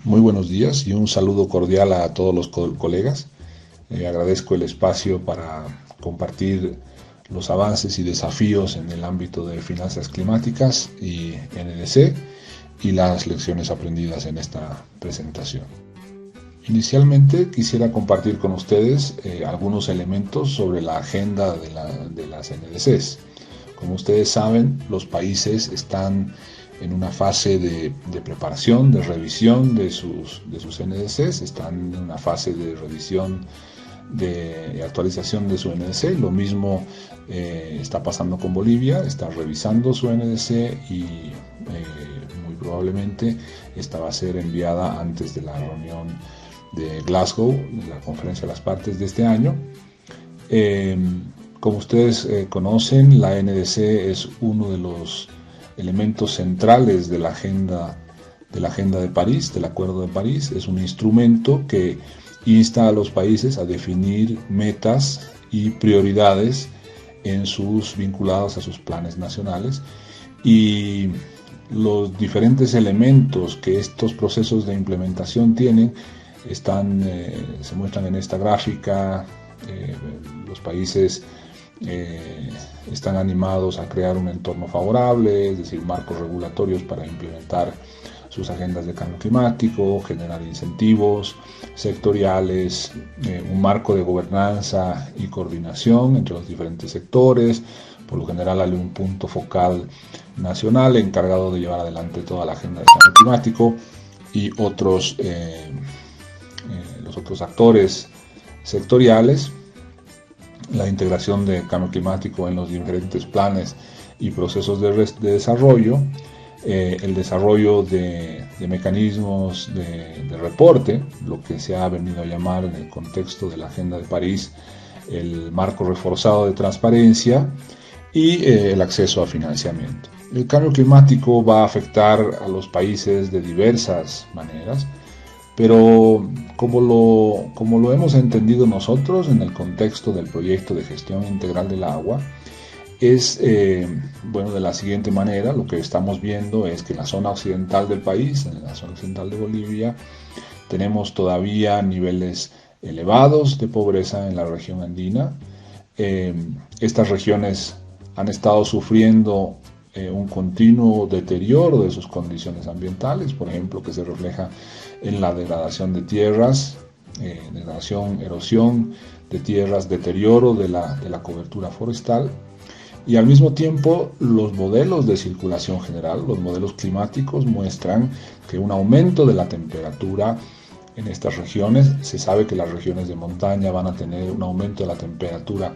Muy buenos días y un saludo cordial a todos los colegas. Agradezco el espacio para compartir los avances y desafíos en el ámbito de finanzas climáticas y NDC y las lecciones aprendidas en esta presentación. Inicialmente quisiera compartir con ustedes algunos elementos sobre la agenda de las NDCs. Como ustedes saben, los países están en una fase de preparación, de revisión de sus NDCs, están en una fase de revisión, de actualización de su NDC. Lo mismo está pasando con Bolivia, está revisando su NDC y muy probablemente esta va a ser enviada antes de la reunión de Glasgow, de la conferencia de las partes de este año. Como ustedes conocen, la NDC es uno de los elementos centrales de la agenda de París, del Acuerdo de París. Es un instrumento que insta a los países a definir metas y prioridades vinculados a sus planes nacionales, y los diferentes elementos que estos procesos de implementación tienen se muestran en esta gráfica. Los países están animados a crear un entorno favorable, es decir, marcos regulatorios para implementar sus agendas de cambio climático, generar incentivos sectoriales, un marco de gobernanza y coordinación entre los diferentes sectores. Por lo general hay un punto focal nacional encargado de llevar adelante toda la agenda de cambio climático, y los otros actores sectoriales, la integración de cambio climático en los diferentes planes y procesos de desarrollo, el desarrollo de mecanismos de reporte, lo que se ha venido a llamar en el contexto de la Agenda de París el marco reforzado de transparencia, y el acceso a financiamiento. El cambio climático va a afectar a los países de diversas maneras, pero como lo hemos entendido nosotros en el contexto del proyecto de gestión integral del agua, es de la siguiente manera. Lo que estamos viendo es que en la zona occidental del país, en la zona occidental de Bolivia, tenemos todavía niveles elevados de pobreza en la región andina. Estas regiones han estado sufriendo un continuo deterioro de sus condiciones ambientales, por ejemplo, que se refleja en la degradación de tierras, erosión de tierras, deterioro de la cobertura forestal, y al mismo tiempo los modelos de circulación general, los modelos climáticos, muestran que un aumento de la temperatura en estas regiones. Se sabe que las regiones de montaña van a tener un aumento de la temperatura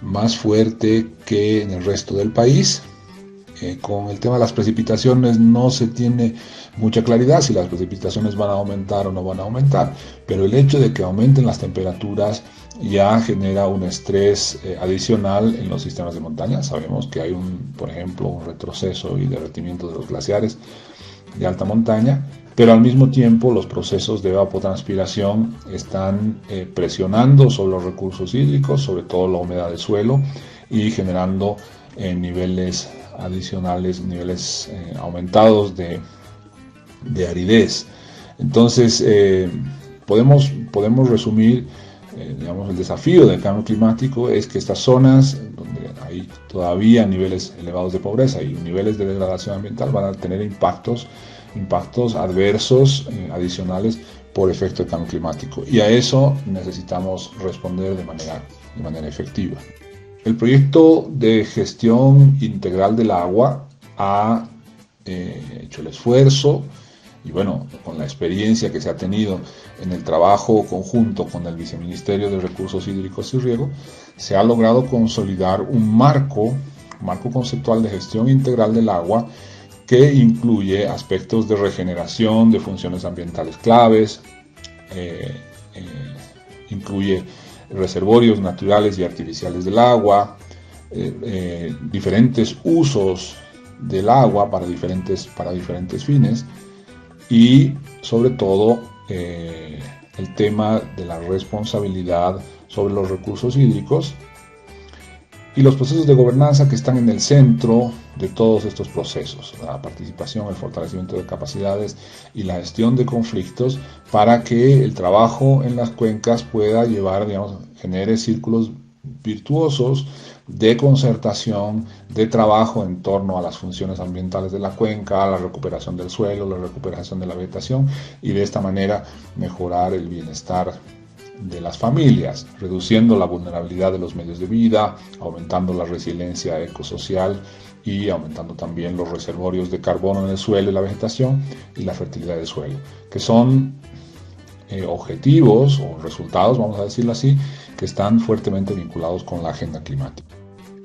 más fuerte que en el resto del país. Con el tema de las precipitaciones no se tiene mucha claridad si las precipitaciones van a aumentar o no van a aumentar, pero el hecho de que aumenten las temperaturas ya genera un estrés adicional en los sistemas de montaña. Sabemos que hay por ejemplo, un retroceso y derretimiento de los glaciares de alta montaña, pero al mismo tiempo los procesos de evapotranspiración están presionando sobre los recursos hídricos, sobre todo la humedad del suelo, y generando niveles adicionales, niveles aumentados de aridez. Entonces podemos resumir, el desafío del cambio climático es que estas zonas donde hay todavía niveles elevados de pobreza y niveles de degradación ambiental van a tener impactos adversos adicionales por efecto del cambio climático, y a eso necesitamos responder de manera efectiva. El proyecto de gestión integral del agua ha hecho el esfuerzo, y con la experiencia que se ha tenido en el trabajo conjunto con el Viceministerio de Recursos Hídricos y Riego, se ha logrado consolidar un marco conceptual de gestión integral del agua que incluye aspectos de regeneración de funciones ambientales claves, incluye reservorios naturales y artificiales del agua, diferentes usos del agua para diferentes fines, y sobre todo el tema de la responsabilidad sobre los recursos hídricos, y los procesos de gobernanza que están en el centro de todos estos procesos, la participación, el fortalecimiento de capacidades y la gestión de conflictos para que el trabajo en las cuencas pueda llevar, digamos, genere círculos virtuosos de concertación, de trabajo en torno a las funciones ambientales de la cuenca, la recuperación del suelo, la recuperación de la vegetación y de esta manera mejorar el bienestar de las familias, reduciendo la vulnerabilidad de los medios de vida, aumentando la resiliencia ecosocial y aumentando también los reservorios de carbono en el suelo y la vegetación y la fertilidad del suelo, que son objetivos o resultados, vamos a decirlo así, que están fuertemente vinculados con la agenda climática.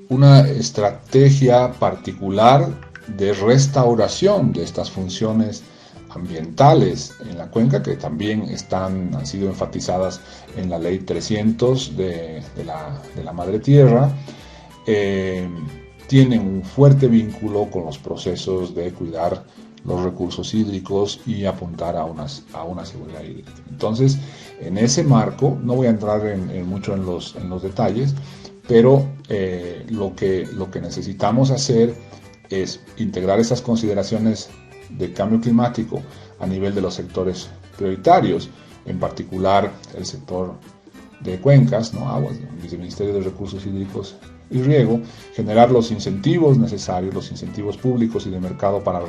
Una estrategia particular de restauración de estas funciones ambientales en la cuenca, que también han sido enfatizadas en la ley 300 de la Madre Tierra, tienen un fuerte vínculo con los procesos de cuidar los recursos hídricos y apuntar a una seguridad hídrica. Entonces, en ese marco, no voy a entrar mucho en los detalles, pero lo que necesitamos hacer es integrar esas consideraciones de cambio climático a nivel de los sectores prioritarios, en particular el sector de cuencas, ¿no? Aguas, el Viceministerio de Recursos Hídricos y Riego, generar los incentivos necesarios, los incentivos públicos y de mercado para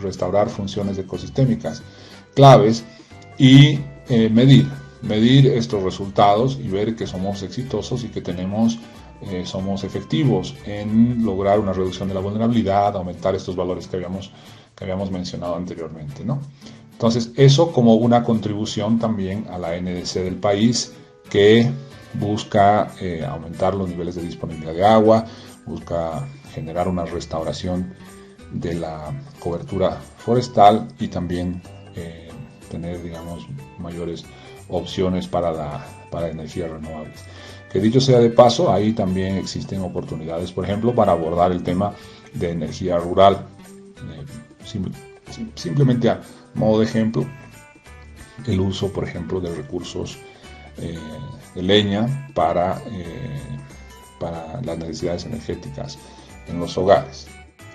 restaurar funciones ecosistémicas claves y medir estos resultados y ver que somos exitosos y que somos efectivos en lograr una reducción de la vulnerabilidad, aumentar estos valores que habíamos mencionado anteriormente, ¿no? Entonces, eso como una contribución también a la NDC del país, que busca aumentar los niveles de disponibilidad de agua, busca generar una restauración de la cobertura forestal y también tener, digamos, mayores opciones para energías renovables. Que dicho sea de paso, ahí también existen oportunidades, por ejemplo, para abordar el tema de energía rural. Simplemente a modo de ejemplo, el uso, por ejemplo, de recursos de leña para las necesidades energéticas en los hogares.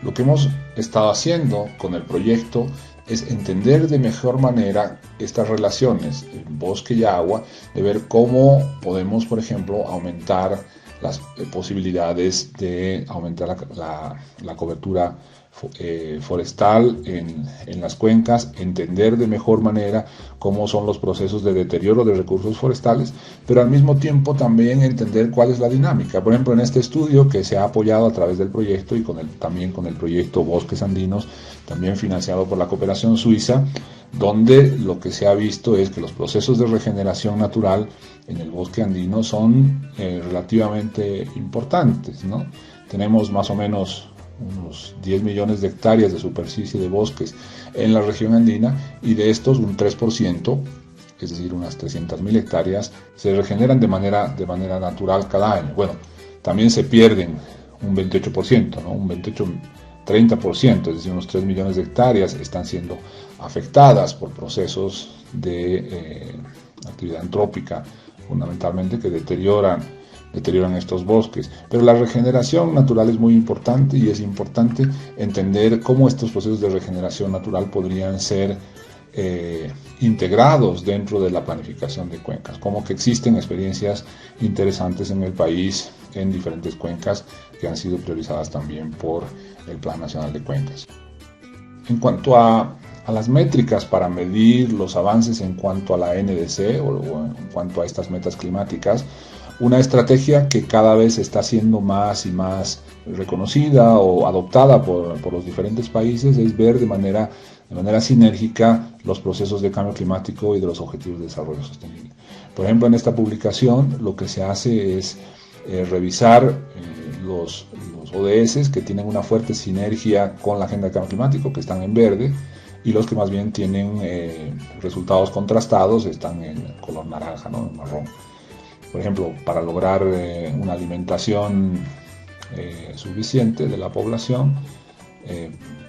Lo que hemos estado haciendo con el proyecto es entender de mejor manera estas relaciones, bosque y agua, de ver cómo podemos, por ejemplo, aumentar las posibilidades de aumentar la cobertura forestal en las cuencas, entender de mejor manera cómo son los procesos de deterioro de recursos forestales, pero al mismo tiempo también entender cuál es la dinámica. Por ejemplo, en este estudio que se ha apoyado a través del proyecto y también con el proyecto Bosques Andinos, también financiado por la cooperación suiza, donde lo que se ha visto es que los procesos de regeneración natural en el bosque andino son relativamente importantes, ¿no? Tenemos más o menos unos 10 millones de hectáreas de superficie de bosques en la región andina, y de estos un 3%, es decir, unas 300.000 hectáreas, se regeneran de manera natural cada año. Bueno, también se pierden un 28%, ¿no? Un 30%, es decir, unos 3 millones de hectáreas están siendo afectadas por procesos de actividad antrópica, fundamentalmente, que deterioran estos bosques. Pero la regeneración natural es muy importante, y es importante entender cómo estos procesos de regeneración natural podrían ser integrados dentro de la planificación de cuencas, como que existen experiencias interesantes en el país en diferentes cuencas que han sido priorizadas también por el Plan Nacional de Cuencas. En cuanto a las métricas para medir los avances en cuanto a la NDC o en cuanto a estas metas climáticas, una estrategia que cada vez está siendo más y más reconocida o adoptada por los diferentes países es ver de manera sinérgica los procesos de cambio climático y de los objetivos de desarrollo sostenible. Por ejemplo, en esta publicación lo que se hace es revisar los ODS que tienen una fuerte sinergia con la agenda de cambio climático, que están en verde, y los que más bien tienen resultados contrastados están en color naranja, ¿no? En marrón. Por ejemplo, para lograr una alimentación suficiente de la población,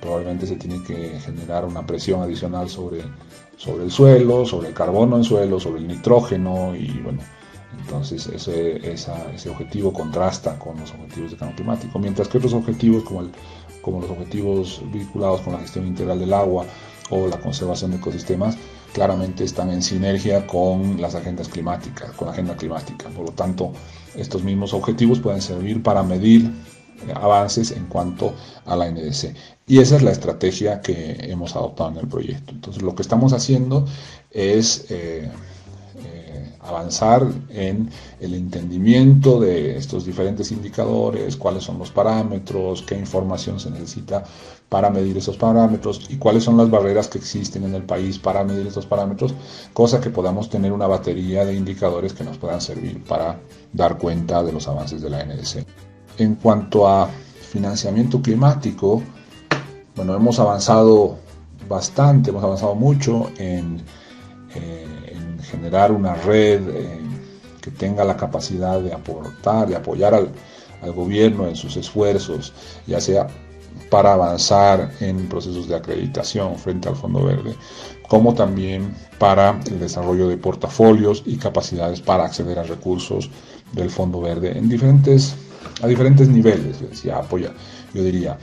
probablemente se tiene que generar una presión adicional sobre el suelo, sobre el carbono en suelo, sobre el nitrógeno, y bueno, Entonces ese objetivo contrasta con los objetivos de cambio climático, mientras que otros objetivos como los objetivos vinculados con la gestión integral del agua o la conservación de ecosistemas claramente están en sinergia con las agendas climáticas, con la agenda climática. Por lo tanto, estos mismos objetivos pueden servir para medir avances en cuanto a la NDC. Y esa es la estrategia que hemos adoptado en el proyecto. Entonces, lo que estamos haciendo es avanzar en el entendimiento de estos diferentes indicadores, cuáles son los parámetros, qué información se necesita para medir esos parámetros y cuáles son las barreras que existen en el país para medir estos parámetros, cosa que podamos tener una batería de indicadores que nos puedan servir para dar cuenta de los avances de la NDC. En cuanto a financiamiento climático, bueno, hemos avanzado bastante, hemos avanzado mucho en generar una red que tenga la capacidad de aportar, de apoyar al gobierno en sus esfuerzos, ya sea para avanzar en procesos de acreditación frente al Fondo Verde, como también para el desarrollo de portafolios y capacidades para acceder a recursos del Fondo Verde a diferentes niveles. Yo diría,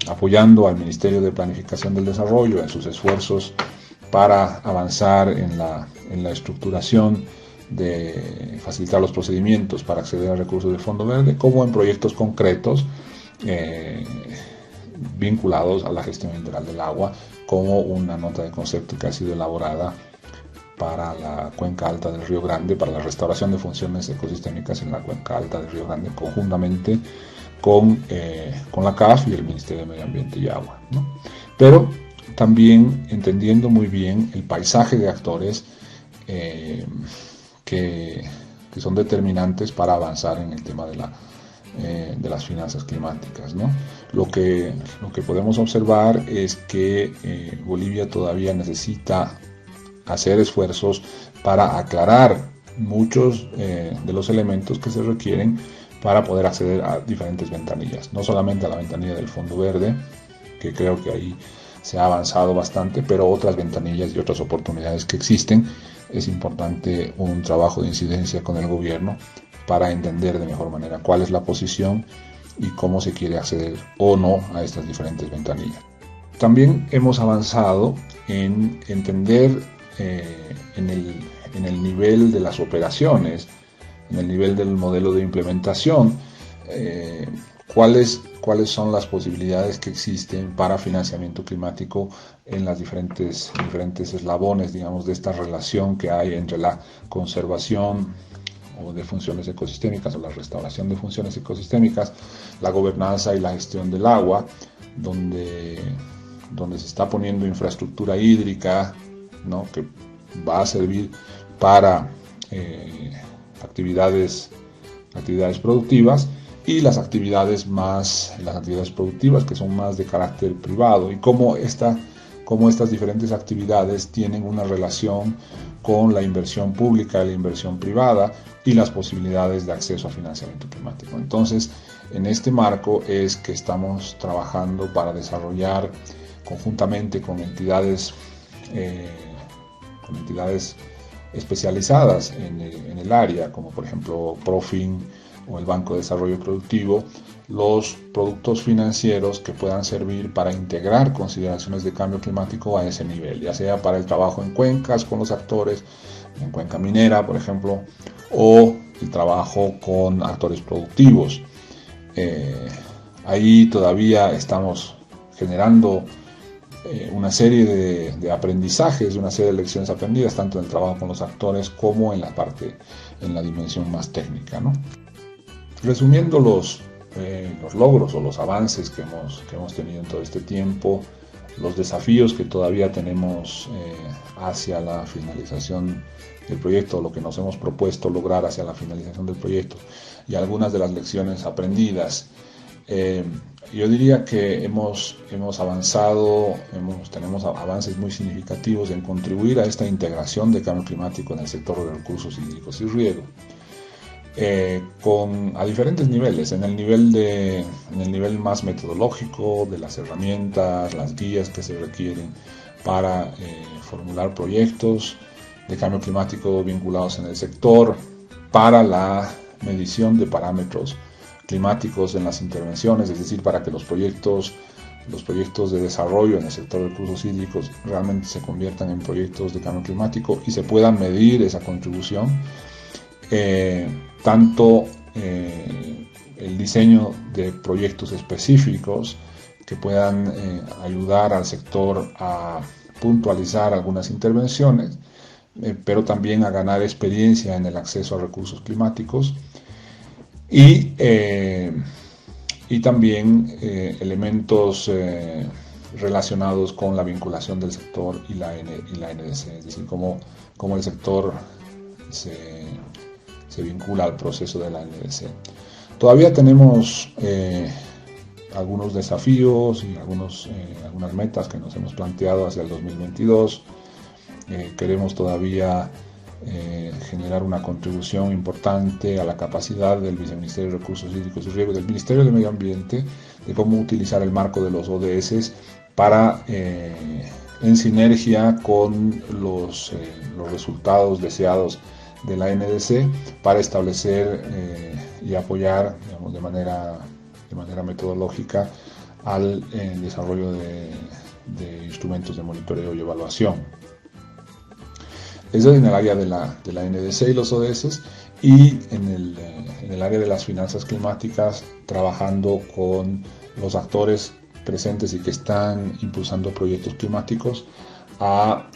apoyando al Ministerio de Planificación del Desarrollo en sus esfuerzos para avanzar en la estructuración de facilitar los procedimientos para acceder a recursos del Fondo Verde, como en proyectos concretos vinculados a la gestión integral del agua, como una nota de concepto que ha sido elaborada para la cuenca alta del Río Grande, para la restauración de funciones ecosistémicas en la cuenca alta del Río Grande, conjuntamente con la CAF y el Ministerio de Medio Ambiente y Agua, ¿no? Pero también entendiendo muy bien el paisaje de actores que son determinantes para avanzar en el tema de las finanzas climáticas, ¿no? Lo que podemos observar es que Bolivia todavía necesita hacer esfuerzos para aclarar muchos de los elementos que se requieren para poder acceder a diferentes ventanillas, no solamente a la ventanilla del Fondo Verde, que creo que ahí se ha avanzado bastante, pero otras ventanillas y otras oportunidades que existen. Es importante un trabajo de incidencia con el gobierno para entender de mejor manera cuál es la posición y cómo se quiere acceder o no a estas diferentes ventanillas. También hemos avanzado en entender en el nivel de las operaciones, en el nivel del modelo de implementación, cuáles son las posibilidades que existen para financiamiento climático en las diferentes eslabones, digamos, de esta relación que hay entre la conservación o de funciones ecosistémicas o la restauración de funciones ecosistémicas, la gobernanza y la gestión del agua, donde se está poniendo infraestructura hídrica, ¿no?, que va a servir para actividades productivas, y las actividades productivas que son más de carácter privado, y cómo estas diferentes actividades tienen una relación con la inversión pública y la inversión privada y las posibilidades de acceso a financiamiento climático. Entonces, en este marco es que estamos trabajando para desarrollar conjuntamente con entidades especializadas en el área, como por ejemplo Profin o el Banco de Desarrollo Productivo, los productos financieros que puedan servir para integrar consideraciones de cambio climático a ese nivel, ya sea para el trabajo en cuencas con los actores, en cuenca minera, por ejemplo, o el trabajo con actores productivos. Ahí todavía estamos generando una serie de aprendizajes, una serie de lecciones aprendidas, tanto en el trabajo con los actores como en la dimensión más técnica, ¿no? Resumiendo los logros o los avances que hemos tenido en todo este tiempo, los desafíos que todavía tenemos hacia la finalización del proyecto, lo que nos hemos propuesto lograr hacia la finalización del proyecto y algunas de las lecciones aprendidas. Yo diría que hemos avanzado, tenemos avances muy significativos en contribuir a esta integración de cambio climático en el sector de recursos hídricos y riego, a diferentes niveles, en el nivel más metodológico, de las herramientas, las guías que se requieren para formular proyectos, de cambio climático vinculados en el sector para la medición de parámetros climáticos en las intervenciones, es decir, para que los proyectos de desarrollo en el sector de recursos hídricos realmente se conviertan en proyectos de cambio climático y se puedan medir esa contribución. Tanto el diseño de proyectos específicos que puedan ayudar al sector a puntualizar algunas intervenciones, pero también a ganar experiencia en el acceso a recursos climáticos y también elementos relacionados con la vinculación del sector y la NDC, es decir, cómo el sector se vincula al proceso de la NDC. Todavía tenemos algunos desafíos y algunas metas que nos hemos planteado hacia el 2022. Queremos todavía generar una contribución importante a la capacidad del Viceministerio de Recursos Hídricos y Riego, del Ministerio de Medio Ambiente, de cómo utilizar el marco de los ODS para, en sinergia con los resultados deseados de la NDC, para establecer y apoyar, digamos, de manera metodológica al desarrollo de instrumentos de monitoreo y evaluación. Eso en el área de la NDC y los ODS, y en el área de las finanzas climáticas, trabajando con los actores presentes y que están impulsando proyectos climáticos a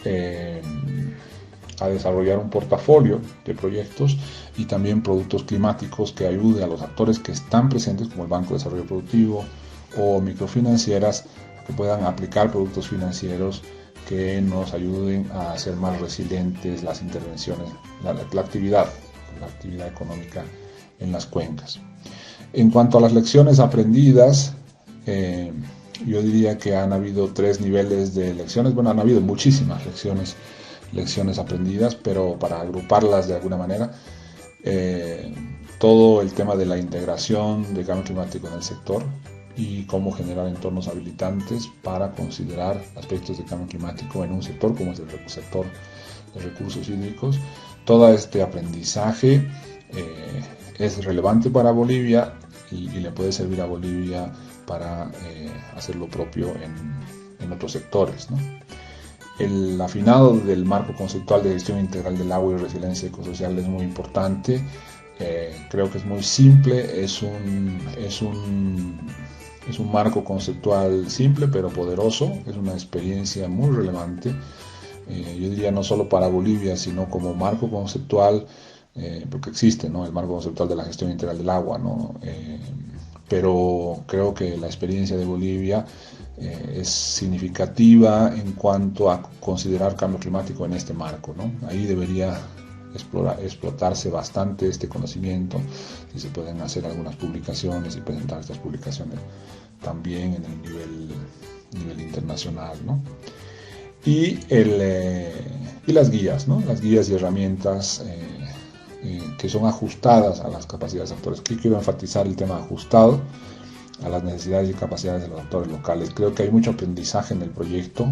desarrollar un portafolio de proyectos y también productos climáticos que ayude a los actores que están presentes, como el Banco de Desarrollo Productivo o microfinancieras, que puedan aplicar productos financieros que nos ayuden a hacer más resilientes las intervenciones, la actividad económica en las cuencas. En cuanto a las lecciones aprendidas, yo diría que han habido 3 niveles de lecciones. Bueno, han habido muchísimas lecciones aprendidas, pero para agruparlas de alguna manera, todo el tema de la integración de cambio climático en el sector y cómo generar entornos habilitantes para considerar aspectos de cambio climático en un sector como es el sector de recursos hídricos. Todo este aprendizaje es relevante para Bolivia y le puede servir a Bolivia para hacer lo propio en otros sectores, ¿no? El afinado del marco conceptual de gestión integral del agua y resiliencia ecosocial es muy importante. Creo que es muy simple, es un marco conceptual simple pero poderoso, es una experiencia muy relevante, yo diría no solo para Bolivia, sino como marco conceptual, porque existe, ¿no?, el marco conceptual de la gestión integral del agua, ¿no? Pero creo que la experiencia de Bolivia es significativa en cuanto a considerar cambio climático en este marco, ¿no? Ahí debería explotarse bastante este conocimiento, y se pueden hacer algunas publicaciones y presentar estas publicaciones también en el nivel internacional, ¿no? Y las guías, ¿no? Las guías y herramientas que son ajustadas a las capacidades de actores. Aquí quiero enfatizar el tema ajustado a las necesidades y capacidades de los actores locales. Creo que hay mucho aprendizaje en el proyecto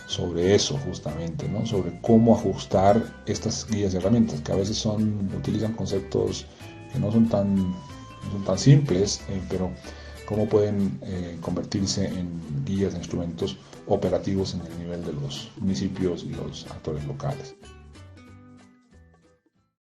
sobre eso, justamente, ¿no? Sobre cómo ajustar estas guías y herramientas, que a veces utilizan conceptos que no son tan simples, pero cómo pueden convertirse en guías e instrumentos operativos en el nivel de los municipios y los actores locales.